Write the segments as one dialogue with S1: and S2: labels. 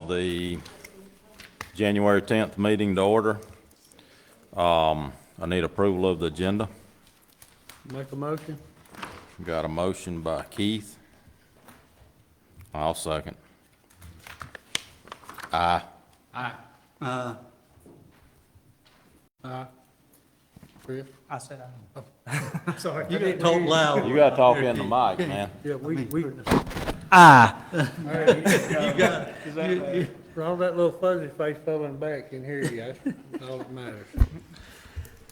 S1: The January 10th meeting to order. I need approval of the agenda.
S2: Make a motion.
S1: Got a motion by Keith. I'll second. Aye.
S2: Aye. Chris?
S3: I said aye.
S2: I'm sorry.
S3: You didn't talk loud.
S1: You gotta talk in the mic, man.
S2: Yeah, we,
S3: Aye.
S2: all that little fuzzy face filling back can hear you. That's all that matters.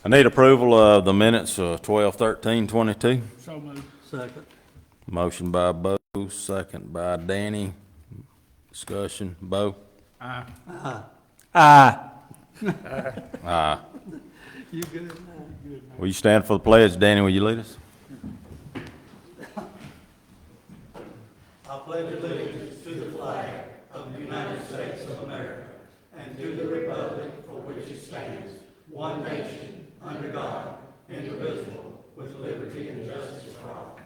S1: I need approval of the minutes of 12/13/22.
S3: So moved. Second.
S1: Motion by Bo, second by Danny. Discussion, Bo?
S3: Aye. Aye.
S1: Aye.
S3: You good?
S1: Will you stand for the pledge? Danny, will you lead us?
S3: I pledge allegiance to the flag of the United States of America and to the republic for which it stands, one nation, under God, indivisible, with liberty and justice for all.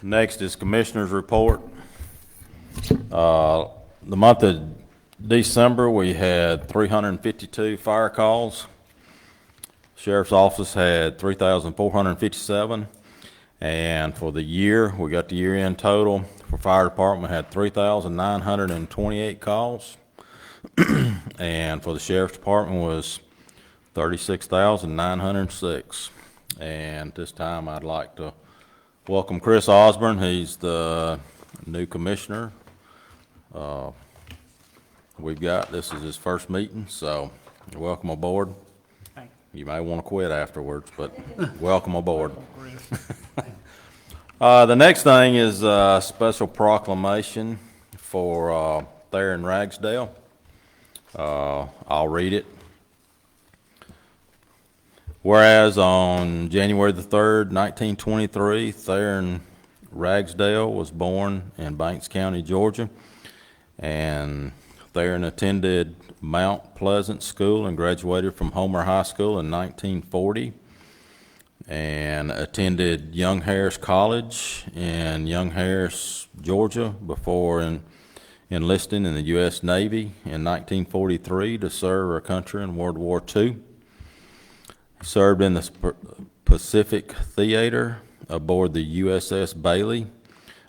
S1: Next is Commissioner's Report. The month of December, we had 352 fire calls. Sheriff's Office had 3,457. And for the year, we got the year-end total. For Fire Department, had 3,928 calls. And for the Sheriff's Department was 36,906. And this time, I'd like to welcome Chris Osborne. He's the new commissioner. This is his first meeting, so welcome aboard.
S3: Thank
S1: You may want to quit afterwards, but welcome aboard. The next thing is a special proclamation for Theron Ragsdale. I'll read it. Whereas on January the 3rd, 1923, Theron Ragsdale was born in Banks County, Georgia, and Theron attended Mount Pleasant School and graduated from Homer High School in 1940, and attended Young Harris College in Young Harris, Georgia, before enlisting in the U.S. Navy in 1943 to serve our country in World War II. He served in the Pacific Theater aboard the USS Bailey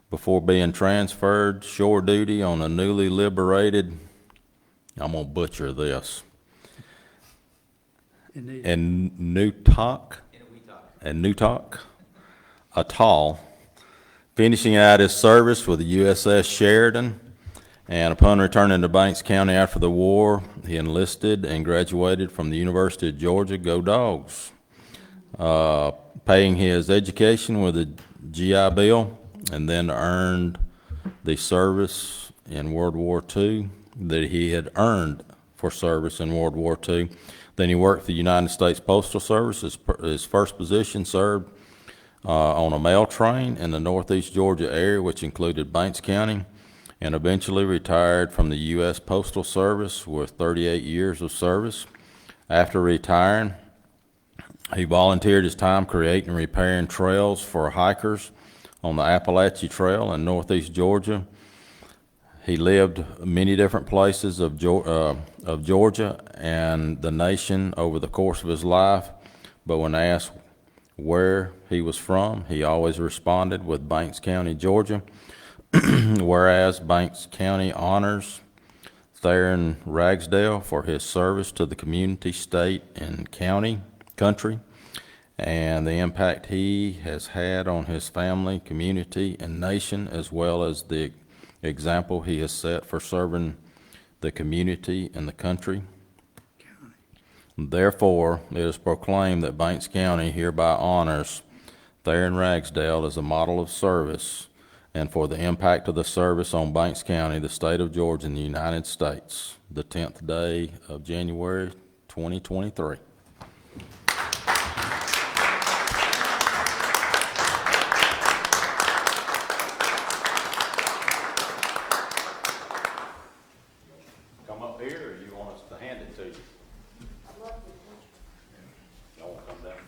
S1: before being transferred shore duty on a newly liberated, I'm going to butcher this, in Newtok Atoll, finishing out his service with the USS Sheridan. And upon returning to Banks County after the war, he enlisted and graduated from the University of Georgia. Go Dogs! Paying his education with a GI Bill, and then earned the service in World War II that he had earned for service in World War II. Then he worked for the United States Postal Service. His first position served on a mail train in the northeast Georgia area, which included Banks County, and eventually retired from the U.S. Postal Service with 38 years of service. After retiring, he volunteered his time creating and repairing trails for hikers on the Appalachian Trail in northeast Georgia. He lived many different places of Georgia and the nation over the course of his life, but when asked where he was from, he always responded with Banks County, Georgia. Whereas Banks County honors Theron Ragsdale for his service to the community, state, and country, and the impact he has had on his family, community, and nation, as well as the example he has set for serving the community and the country. Therefore, it is proclaimed that Banks County hereby honors Theron Ragsdale as a model of service and for the impact of the service on Banks County, the state of Georgia, and the United States, the 10th day of January, 2023. Come up here, or you want us to hand it to you? Y'all want to come down?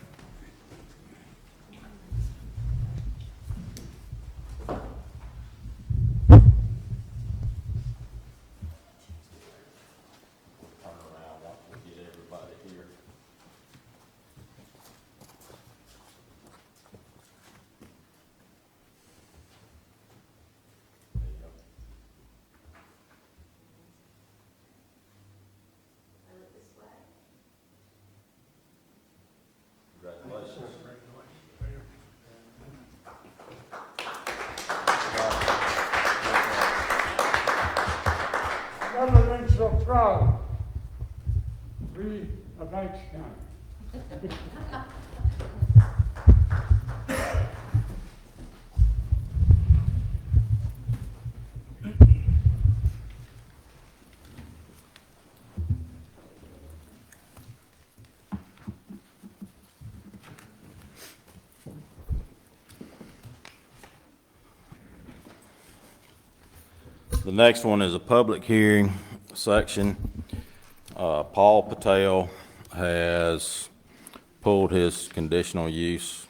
S4: proud to be a Banks County.
S1: The next one is a public hearing section. Paul Patel has pulled his conditional use.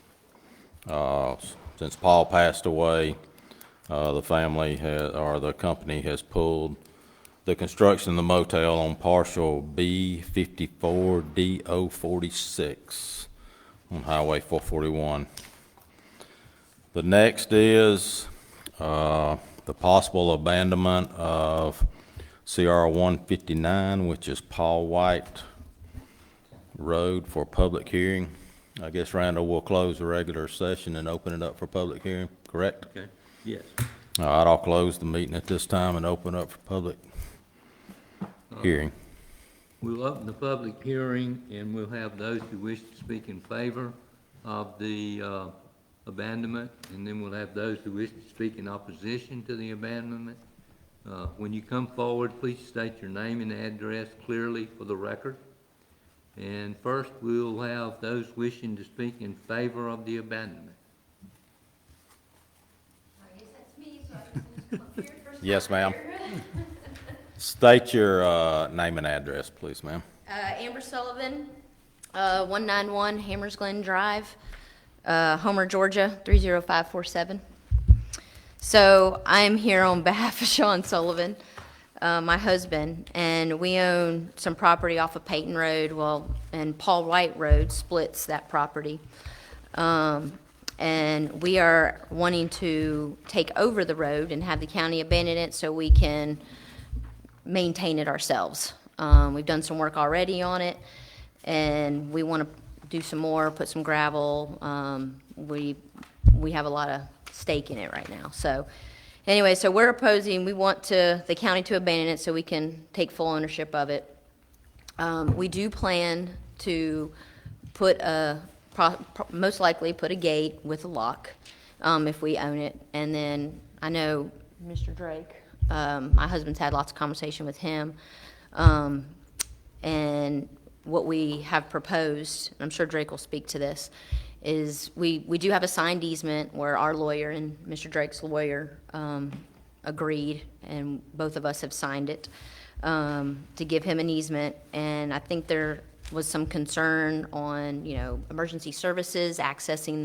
S1: Since Paul passed away, the family has, or the company has pulled the construction of the motel on partial B 54 DO 46 on Highway 441. The next is the possible abandonment of CR 159, which is Paul White Road, for public hearing. I guess, Randall, will close the regular session and open it up for public hearing, correct?
S3: Okay, yes.
S1: All right, I'll close the meeting at this time and open up for public hearing.
S5: We'll open the public hearing, and we'll have those who wish to speak in favor of the abandonment, and then we'll have those who wish to speak in opposition to the abandonment. When you come forward, please state your name and address clearly for the record. And first, we'll have those wishing to speak in favor of the abandonment.
S6: I guess that's me, so I just come up here first.
S1: Yes, ma'am. State your name and address, please, ma'am.
S6: Amber Sullivan, 191 Hammers Glen Drive, Homer, Georgia, 30547. So I'm here on behalf of Sean Sullivan, my husband, and we own some property off of Peyton Road, and Paul White Road splits that property. And we are wanting to take over the road and have the county abandon it so we can maintain it ourselves. We've done some work already on it, and we want to do some more, put some gravel. We have a lot of stake in it right now. So anyway, so we're opposing, we want the county to abandon it so we can take full ownership of it. We do plan to put most likely put a gate with a lock if we own it. And then I know Mr. Drake, my husband's had lots of conversation with him. And what we have proposed, and I'm sure Drake will speak to this, is we do have a signed easement where our lawyer and Mr. Drake's lawyer agreed, and both of us have signed it, to give him an easement. And I think there was some concern on, emergency services accessing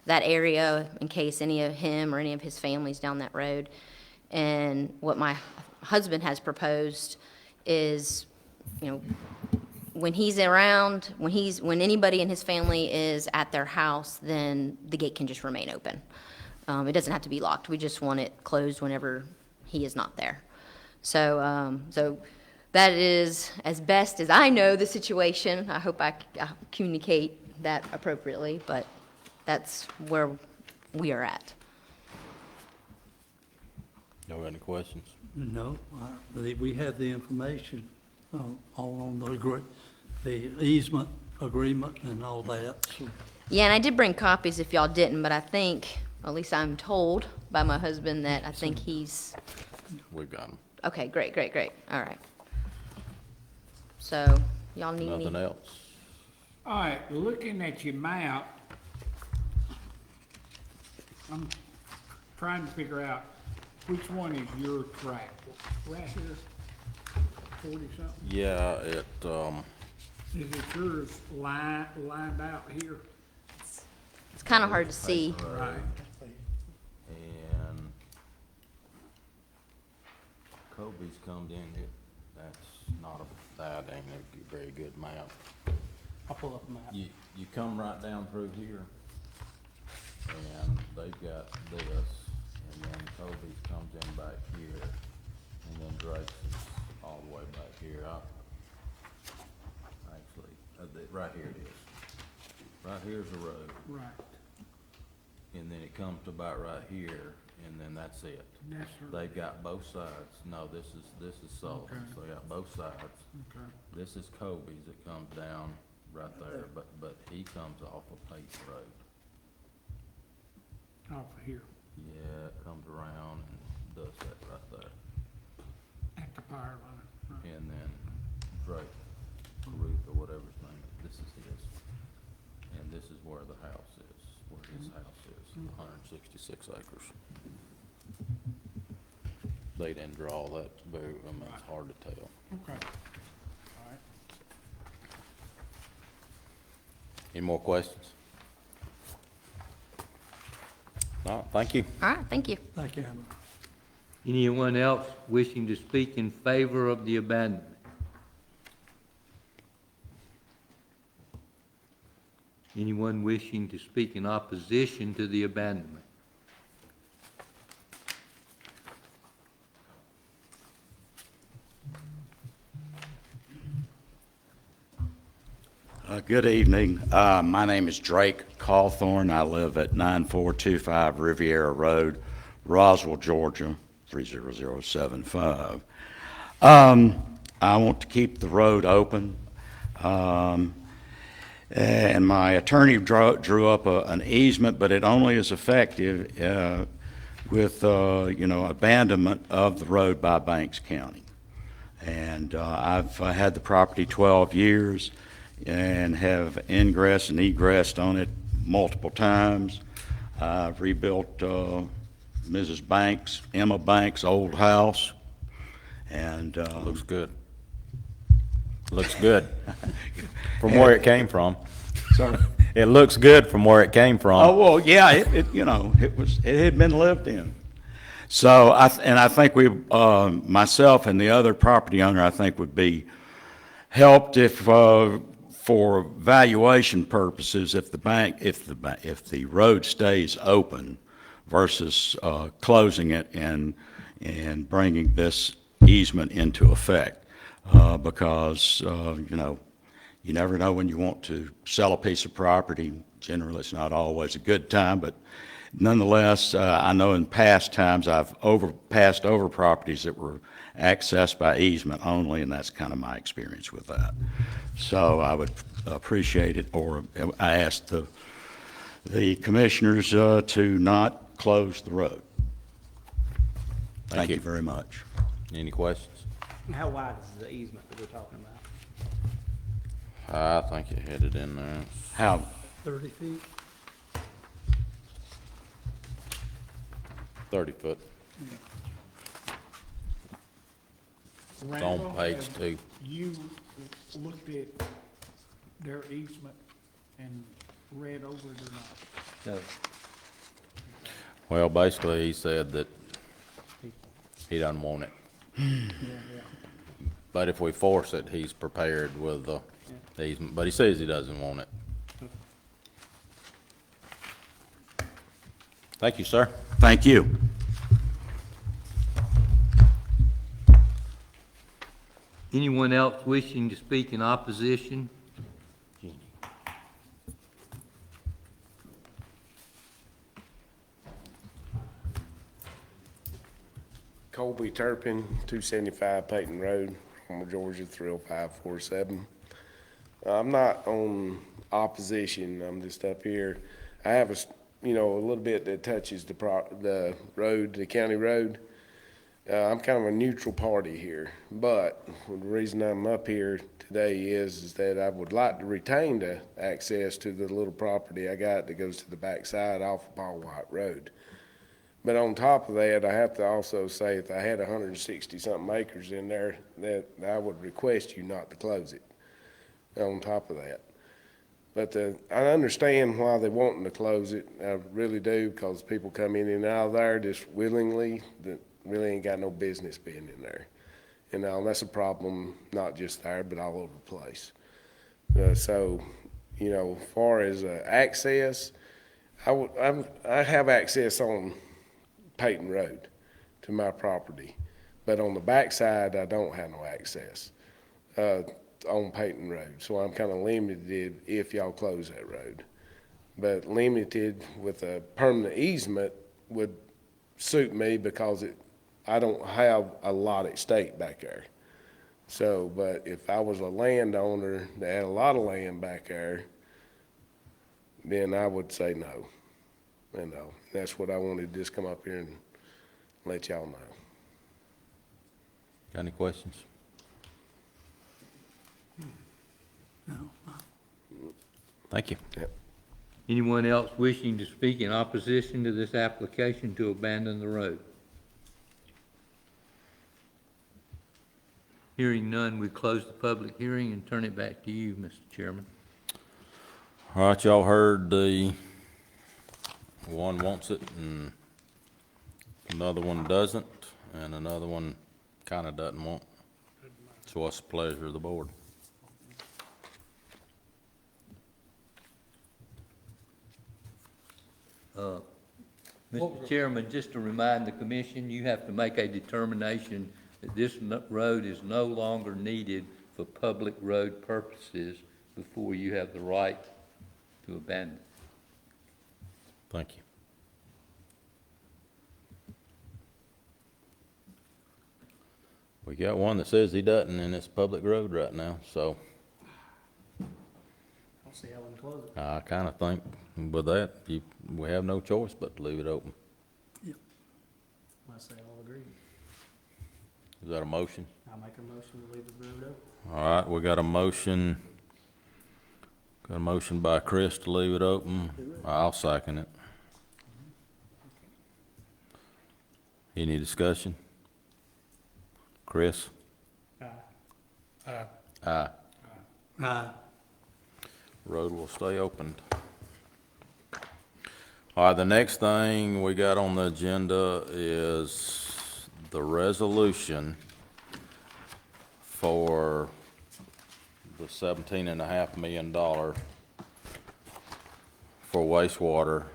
S6: that area in case any of him or any of his family's down that road. And what my husband has proposed is, when he's around, when anybody in his family is at their house, then the gate can just remain open. It doesn't have to be locked. We just want it closed whenever he is not there. So that is, as best as I know the situation. I hope I communicate that appropriately, but that's where we are at.
S1: Y'all got any questions?
S3: No, we have the information all on the easement agreement and all that. So
S6: Yeah, and I did bring copies if y'all didn't, but I think, at least I'm told by my husband, that I think he's,
S1: We've got them.
S6: okay, great, all right. So, y'all need any?
S1: Nothing else?
S4: All right, looking at your map, I'm trying to figure out which one is your tract. Right here, 40-something?
S1: Yeah,
S4: Is it yours lined out here?
S6: It's kind of hard to see.
S4: Right.
S1: And Kobe's come in, that ain't a very good map.
S3: I'll pull up a map.
S1: You come right down through here, and they've got this, and then Kobe's comes in back here, and then Drake's is all the way back here. Right here it is. Right here's the road,
S4: Right.
S1: and then it comes to about right here, and then that's it.
S4: That's her-
S1: They've got both sides. No, this is Sullivan's,
S4: Okay.
S1: so they got both sides.
S4: Okay,
S1: This is Kobe's that comes down right there, but he comes off of Pace Road.
S4: off of here,
S1: Yeah, it comes around and does that right there.
S4: at the power line. Right.
S1: And then Drake, Ruth, or whatever his name is, this is his. And this is where the house is, where his house is, 166 acres. They didn't draw that very, I mean, it's hard to tell.
S4: Okay. All right.
S1: Any more questions? No, thank you.
S6: All right, thank you.
S2: Thank you.
S5: Anyone else wishing to speak in favor of the abandonment? Anyone wishing to speak in opposition to the abandonment?
S7: Good evening. My name is Drake Cawthorn. I live at 9425 Riviera Road, Roswell, Georgia, 30075. I want to keep the road open. And my attorney drew up an easement, but it only is effective with, abandonment of the road by Banks County. And I've had the property 12 years and have ingress and egressed on it multiple times. I've rebuilt Mrs. Banks, Emma Banks' old house, and
S1: Looks good. Looks good. From where it came from.
S7: sorry.
S1: It looks good from where it came from.
S7: Oh, well, yeah, it had been lived in. So I think myself and the other property owner, I think would be helped if, for valuation purposes, if the road stays open versus, closing it and bringing this easement into effect. Because, you never know when you want to sell a piece of property. Generally, it's not always a good time, but nonetheless, I know in past times I've passed over properties that were accessed by easement only, and that's kind of my experience with that. So I would appreciate it, or I asked the commissioners to not close the road. Thank you very much.
S1: Any questions?
S8: How wide is the easement that we're talking about?
S1: I think you hit it in there.
S7: How,
S2: 30 feet?
S1: 30 foot. It's
S4: Randall,
S1: on page
S4: have
S1: 2.
S4: You looked at their easement and read over it or not?
S5: No.
S1: Well, basically, he said that he doesn't want it.
S4: Yeah.
S1: But if we force it, he's prepared with the easement, but he says he doesn't want it. Thank you, sir.
S7: thank you.
S5: Anyone else wishing to speak in opposition?
S9: Colby Turpin, 275 Peyton Road, Homer, Georgia, 30547. I'm not on opposition, I'm just up here. I have a little bit that touches the road, the county road. I'm kind of a neutral party here, but the reason I'm up here today is that I would like to retain the access to the little property I got that goes to the backside off of Paul White Road. But on top of that, I have to also say if I had 160-something acres in there, that I would request you not to close it on top of that. But I understand why they're wanting to close it. I really do, because people come in and out of there just willingly that really ain't got no business being in there. And that's a problem not just there, but all over the place. So, as far as access, I have access on Peyton Road to my property, but on the backside, I don't have no access on Peyton Road, so I'm kind of limited if y'all close that road. but limited with a permanent easement would suit me because I don't have a lot at stake back there. So, but if I was a landowner that had a lot of land back there, then I would say no. You know, that's what I wanted to just come up here and let y'all know.
S1: Got any questions? Thank you.
S5: Anyone else wishing to speak in opposition to this application to abandon the road? Hearing none, we close the public hearing and turn it back to you, Mr. Chairman.
S1: All right, y'all heard the one wants it and another one doesn't, and another one kind of doesn't want. So what's the pleasure of the board?
S5: Mr. Chairman, just to remind the commission, you have to make a determination that this road is no longer needed for public road purposes before you have the right to abandon.
S1: Thank you. We got one that says he doesn't, and it's a public road right now, so
S8: I'll see how we can close it.
S1: I kind of think with that, we have no choice but to leave it open.
S8: I say all agree.
S1: Is that a motion?
S8: I'll make a motion to leave the road open.
S1: All right, we got a motion. Got a motion by Chris to leave it open. I'll second it. Any discussion? Chris? Aye. Road will stay opened. All right, the next thing we got on the agenda is the resolution for the $17.5 million for wastewater.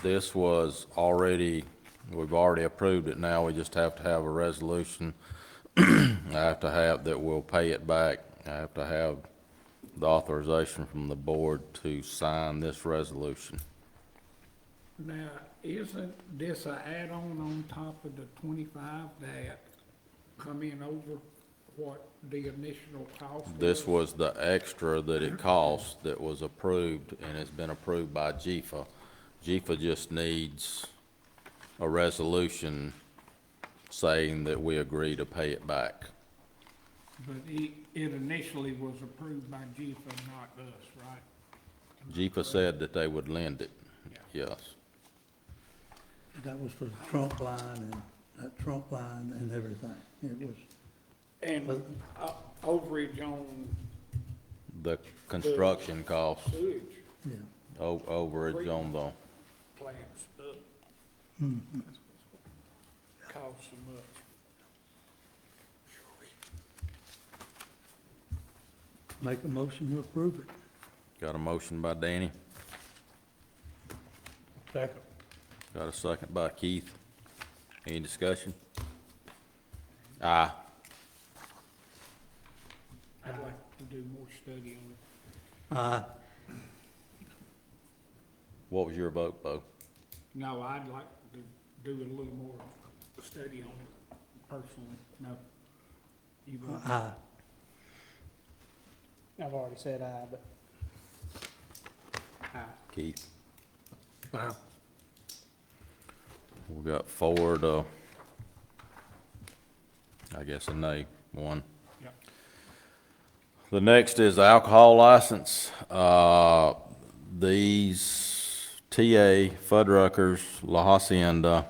S1: This was already, we've already approved it now, we just have to have a resolution. I have to have that we'll pay it back. I have to have the authorization from the board to sign this resolution.
S4: Now, isn't this a add-on on top of the 25 that come in over what the initial cost was?
S1: This was the extra that it cost that was approved, and it's been approved by GFA. GFA just needs a resolution saying that we agree to pay it back.
S4: But it initially was approved by GFA, not us, right?
S1: GFA said that they would lend it, yes.
S10: That was for the trunk line and that trunk line and everything. It was,
S4: And overage on
S1: The construction cost,
S4: sewage
S10: yeah.
S1: overage on the,
S4: plant stuff costs so much.
S10: Make a motion to approve it.
S1: got a motion by Danny,
S2: Second.
S1: got a second by Keith. Any discussion? Aye.
S4: I'd like to do more study on it.
S1: What was your vote, Bo?
S4: No, I'd like to do a little more study on it personally. No. You vote?
S10: Aye.
S8: I've already said aye, but
S4: Aye.
S1: Keith?
S2: Wow.
S1: We got four to, I guess, a nay, one.
S4: Yep.
S1: The next is alcohol license. These TA, Fuddruckers, La Hacienda,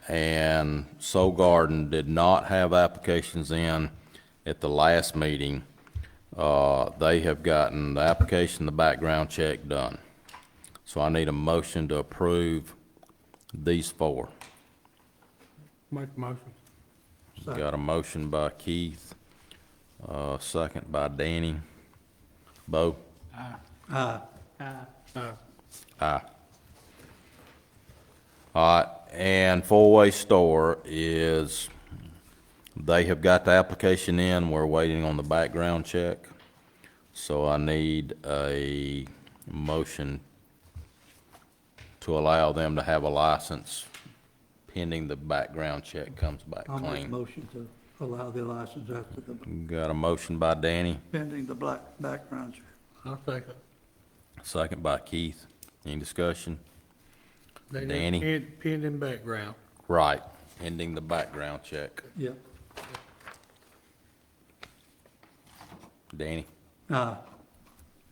S1: and Soul Garden did not have applications in at the last meeting. They have gotten the application, the background check done. So I need a motion to approve these four.
S2: Make a motion.
S1: Got a motion by Keith, second by Danny. Bo?
S4: Aye.
S10: Aye.
S1: Aye. All right, and Four-Way Store is, they have got the application in, we're waiting on the background check. So I need a motion to allow them to have a license pending the background check comes back
S10: I'll make a
S1: clean.
S10: motion to allow the license after the,
S1: Got a motion by Danny,
S10: pending the background check.
S2: I'll second.
S1: second by Keith. Any discussion?
S2: They need
S1: Danny?
S2: pending background.
S1: Right, pending the background check.
S10: Yep.
S1: Danny?
S8: Aye.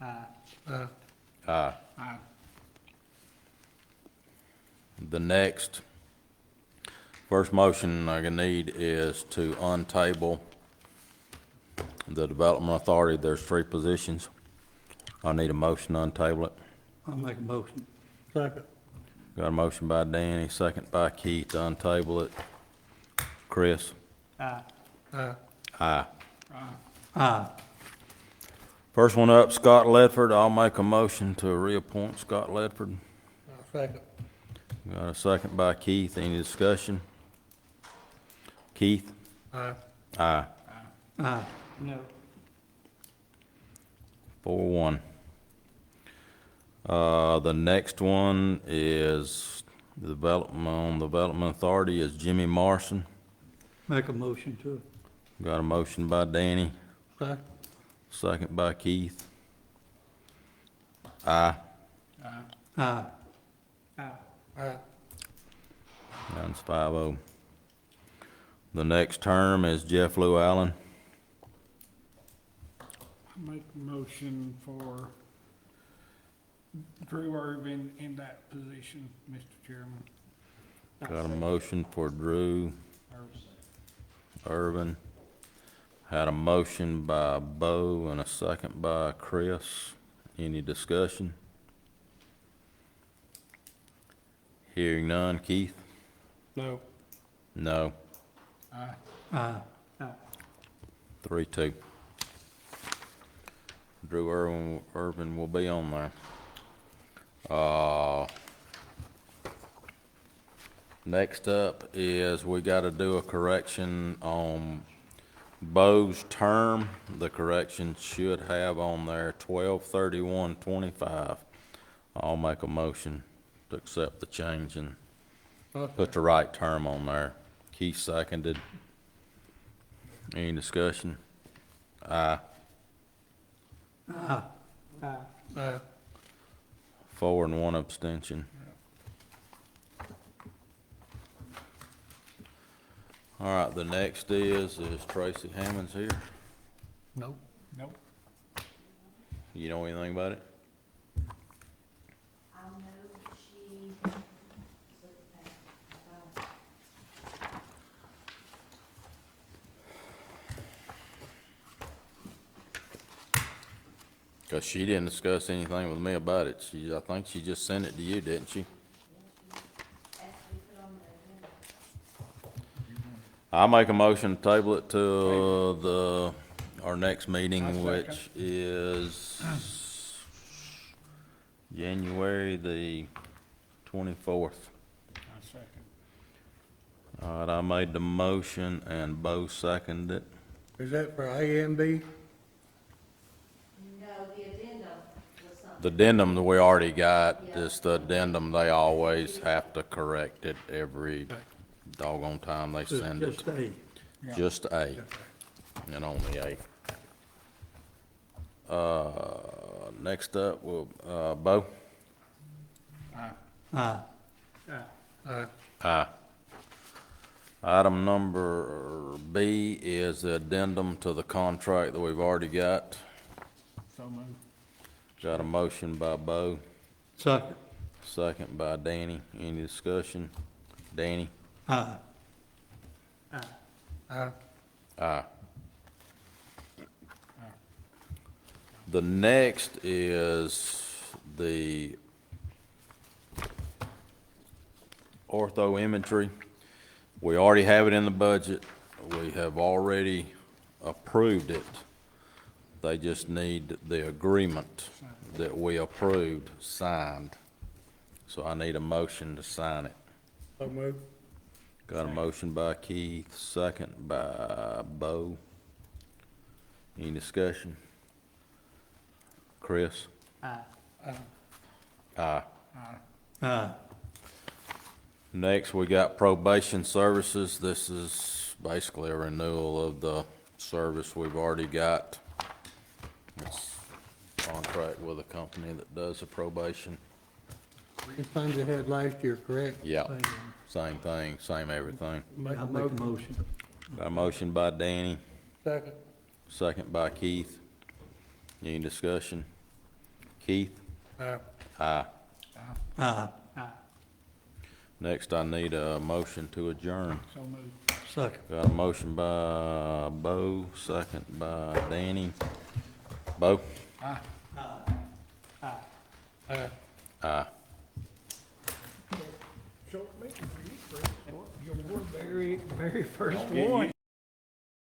S2: Uh,
S1: Aye.
S4: Aye.
S1: The next, first motion I need is to untable the Development Authority. There's 3 positions. I need a motion to untable it.
S10: I'll make a motion.
S2: second.
S1: Got a motion by Danny, second by Keith to untable it. Chris?
S8: Aye.
S1: Aye.
S10: Aye.
S1: First one up, Scott Ledford. I'll make a motion to reappoint Scott Ledford.
S2: I'll second.
S1: Got a second by Keith. Any discussion? Keith?
S2: Aye.
S1: Aye.
S10: Aye.
S8: No.
S1: 4-1. The next one is the Development Authority is Jimmy Morrison.
S10: Make a motion to,
S1: Got a motion by Danny,
S2: Second.
S1: second by Keith. Aye.
S10: aye.
S2: Aye.
S1: That's 5-0. The next term is Jeff Lou Allen.
S4: I make a motion for Drew Irvin in that position, Mr. Chairman.
S1: Got a motion for Drew Irvin. Had a motion by Bo and a second by Chris. Any discussion? Hearing none. Keith?
S2: No.
S1: No.
S10: Aye.
S1: 3-2. Drew Irvin will be on there. Next up is we gotta do a correction on Bo's term. The correction should have on there 12/31/25. I'll make a motion to accept the change and put the right term on there. Keith seconded. Any discussion? Aye.
S10: Aye.
S2: Aye.
S1: 4 and 1 abstention. All right, the next is Tracy Hammonds here.
S2: Nope.
S4: Nope.
S1: You know anything about it?
S6: I'll move she.
S1: Because she didn't discuss anything with me about it. I think she just sent it to you, didn't she? I'll make a motion to table it to our next meeting, which is January the 24th.
S4: I second.
S1: All right, I made the motion and Bo seconded it.
S2: Is that for A and B?
S1: The addendum that we already got, just the addendum, they always have to correct it every doggone time they send it.
S10: Just A.
S1: Just A, and only A. Next up, Bo?
S10: Aye.
S2: Aye.
S1: Aye. Item number B is the addendum to the contract that we've already got.
S4: So moved.
S1: Got a motion by Bo,
S10: Second.
S1: second by Danny. Any discussion? Danny?
S10: Aye.
S2: Aye.
S1: Aye. The next is the ortho imagery. We already have it in the budget. We have already approved it. They just need the agreement that we approved signed. So I need a motion to sign it.
S2: So move.
S1: Got a motion by Keith, second by Bo. Any discussion? Chris?
S8: Aye.
S1: Aye.
S10: Aye.
S1: Next, we got probation services. This is basically a renewal of the service we've already got. It's contract with a company that does the probation.
S2: The funds they had last year, correct?
S1: Yeah, same thing, same everything.
S2: Make a
S10: I'll make a
S2: motion.
S10: motion.
S1: Got a motion by Danny,
S2: Second.
S1: second by Keith. Any discussion? Keith?
S2: Aye.
S1: Aye.
S10: Aye.
S1: Next, I need a motion to adjourn.
S4: So moved.
S10: Second.
S1: Got a motion by Bo, second by Danny. Bo?
S2: Aye.
S1: Aye.
S4: Short meeting for you, Chris. Your very, very first one.